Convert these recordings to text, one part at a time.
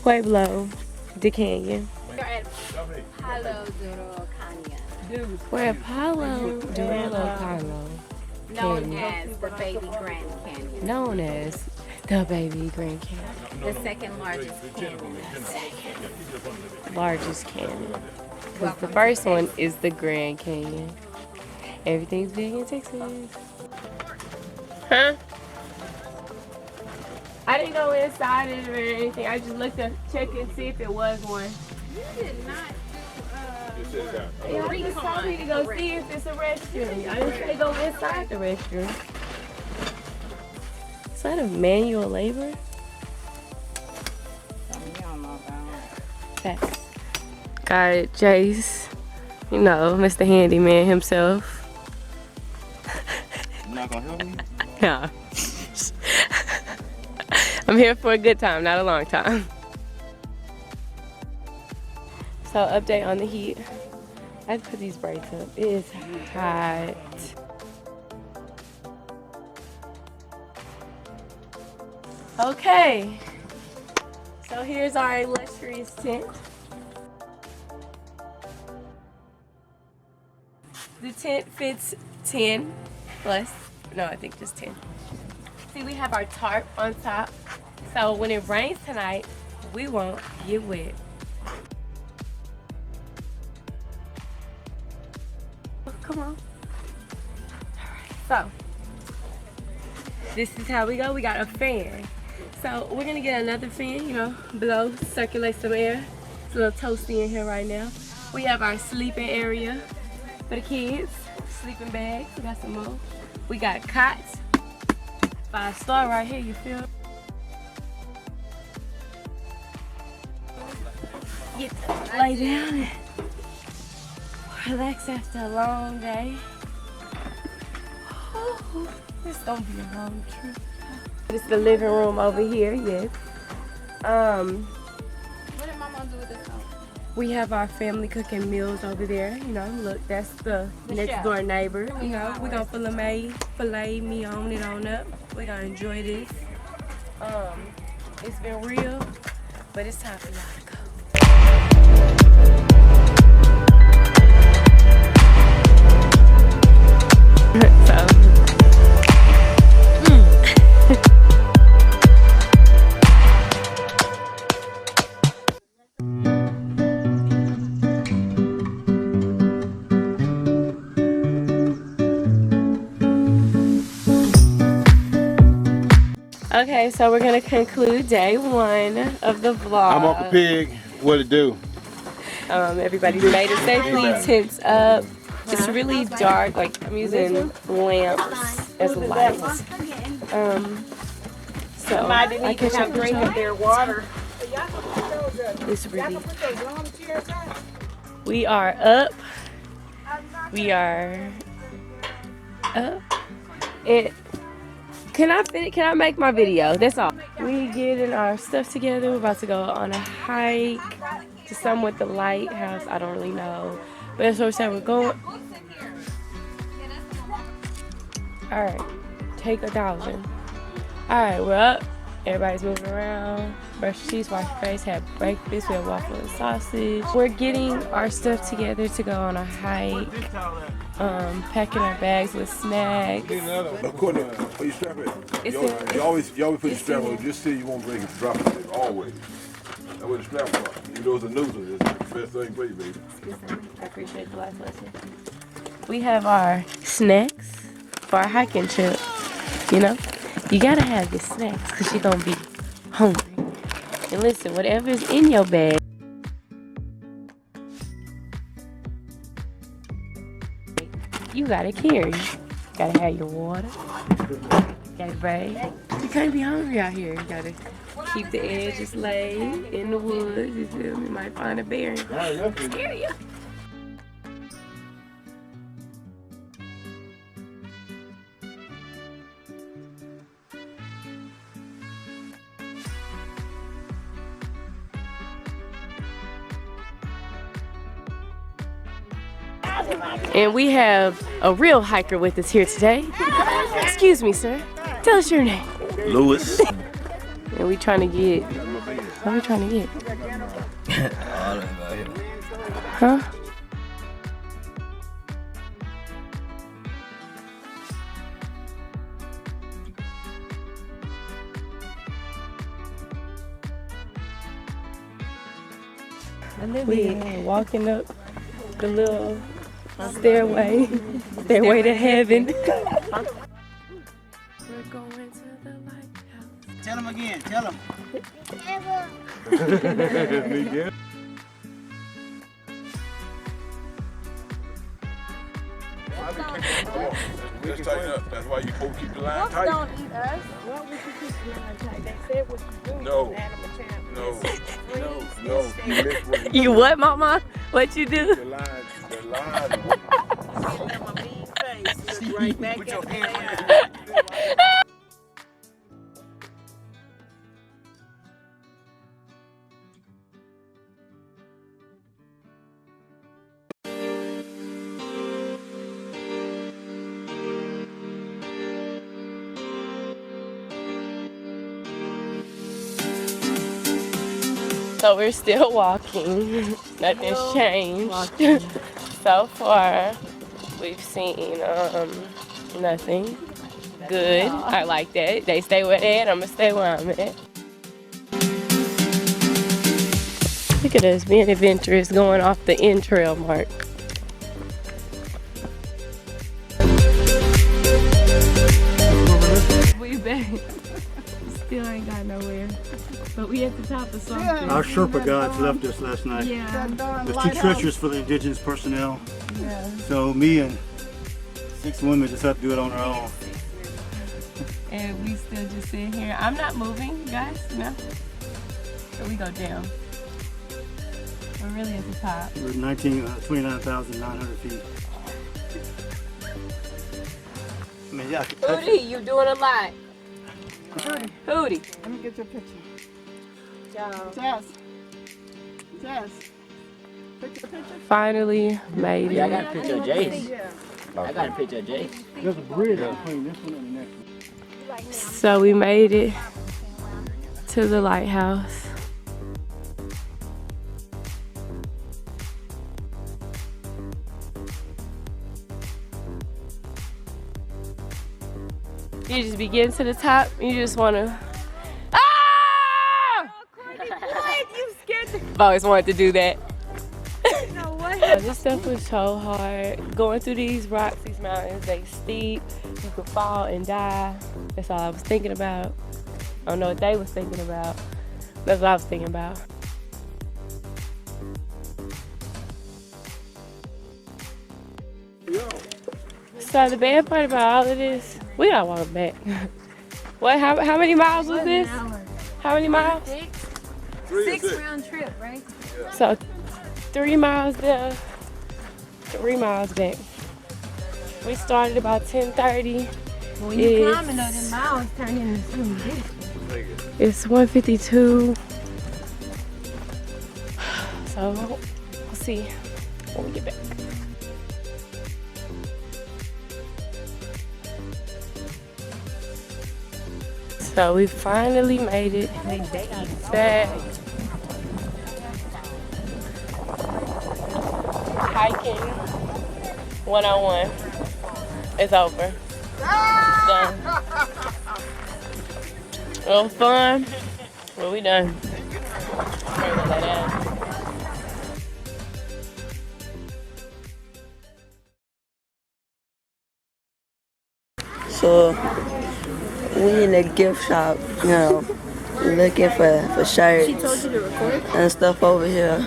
Pueblo de Canyon. We're at Pablo Duro Canyon. We're at Pablo Duro Canyon. Known as the Baby Grand Canyon. Known as the Baby Grand Canyon. The second largest canyon. Largest canyon. Because the first one is the Grand Canyon. Everything's big in Texas. Huh? I didn't go inside it or anything. I just looked to check and see if it was one. You did not Yeah, I just told me to go see if it's a restroom. I didn't say go inside the restroom. Is that a manual labor? Facts. Got it, Jace. You know, Mr. Handyman himself. You not gonna help me? Nah. I'm here for a good time, not a long time. So, update on the heat. I have to put these braids up. It is hot. Okay. So here's our illustrious tent. The tent fits 10 plus. No, I think just 10. See, we have our tarp on top. So when it rains tonight, we won't get wet. Oh, come on. Alright, so this is how we go. We got a fan. So we're gonna get another fan, you know, blow, circulate some air. It's a little toasty in here right now. We have our sleeping area for the kids. Sleeping bags, we got some more. We got cots. 5-star right here, you feel? Get to lay down and relax after a long day. Oh, this is gonna be a long trip. This is the living room over here, yes. What did Mama do with this house? We have our family cooking meals over there. You know, look, that's the next door neighbor. You know, we're gonna filet me on it on up. We're gonna enjoy this. It's been real, but it's time for y'all to go. Okay, so we're gonna conclude day 1 of the vlog. I'm Uncle Pig. What it do? Everybody's made it safely. Tents up. It's really dark. Like I'm using lamps as lights. So I can have drink of their water. It's really. We are up. We are up. Can I make my video? That's all. We getting our stuff together. We're about to go on a hike to somewhat the lighthouse. I don't really know, but that's what we're saying. We're going. All right, take 1,000. All right, we're up. Everybody's moving around. Brush your teeth, wash your face, have breakfast. We have waffle and sausage. We're getting our stuff together to go on a hike. Packing our bags with snacks. Courtney, where you strap it? You always put your strap on. Just see you won't break it, drop it. Always. That's where the strap from. You know it's a noodle. It's the best thing for you, baby. I appreciate the life lesson. We have our snacks for our hiking trip. You know, you gotta have your snacks because you're gonna be hungry. And listen, whatever's in your bag, you gotta carry. Gotta have your water. Gotta bag. You can't be hungry out here. You gotta keep the edges laid in the woods. You feel me? You might find a bear and scare you. And we have a real hiker with us here today. Excuse me, sir. Tell us your name. Lewis. And we trying to get, what are we trying to get? Huh? We walking up the little stairway to heaven. We're going to the lighthouse. Tell him again, tell him. Just tighten up. That's why you supposed to keep the line tight. Don't eat us. What would you keep the line tight? They said what you do. No. No. You missed what you You what, Mama? What you do? the line. Put your hand on it. So we're still walking. Nothing's changed. So far, we've seen nothing. Good. I like that. They stay where they at. I'm gonna stay where I'm at. Look at us being adventurous, going off the end trail mark. We back. Still ain't got nowhere. But we at the top of something. Our Sherpa guides left us last night. Yeah. It's too treacherous for the indigenous personnel. Yeah. So me and 6 women just have to do it on our own. And we still just sitting here. I'm not moving, guys. No. So we go down. We're really at the top. We're 29,900 feet. I mean, yeah, I could touch Hootie, you doing a lot. Hootie. Let me get your picture. Ciao. Jess. Picture. Finally made Yeah, I it. got a picture of Jace. I got a picture of Jace. There's a bridge between this one and the next one. So we made it to the lighthouse. You just be getting to the top, you just wanna. Ah! You scared me. I've always wanted to do that. This stuff was so hard. Going through these rocks, these mountains, they steep. You could fall and die. That's all I was thinking about. I don't know what they was thinking about. That's what I was thinking about. So the bad part about all of this, we gotta walk back. What? How many miles was this? How many miles? 6 round trip, right? So 3 miles there, 3 miles back. We started about 10:30. When you climbing those miles, turn into something different. It's 1:52. So we'll see when we get back. So we finally made it back. Hiking 101 is over. Done. A little fun, but we done. So we in a gift shop, you know, looking for shirts and stuff over here.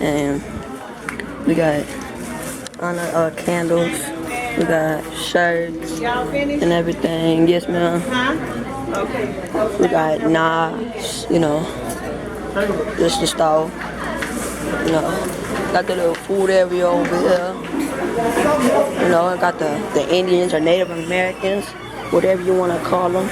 And we got candles, we got shirts and everything. Yes, ma'am. We got knives, you know, just the stuff. You know, got the little food area over here. You know, I got the Indians or Native Americans, whatever you want to call them.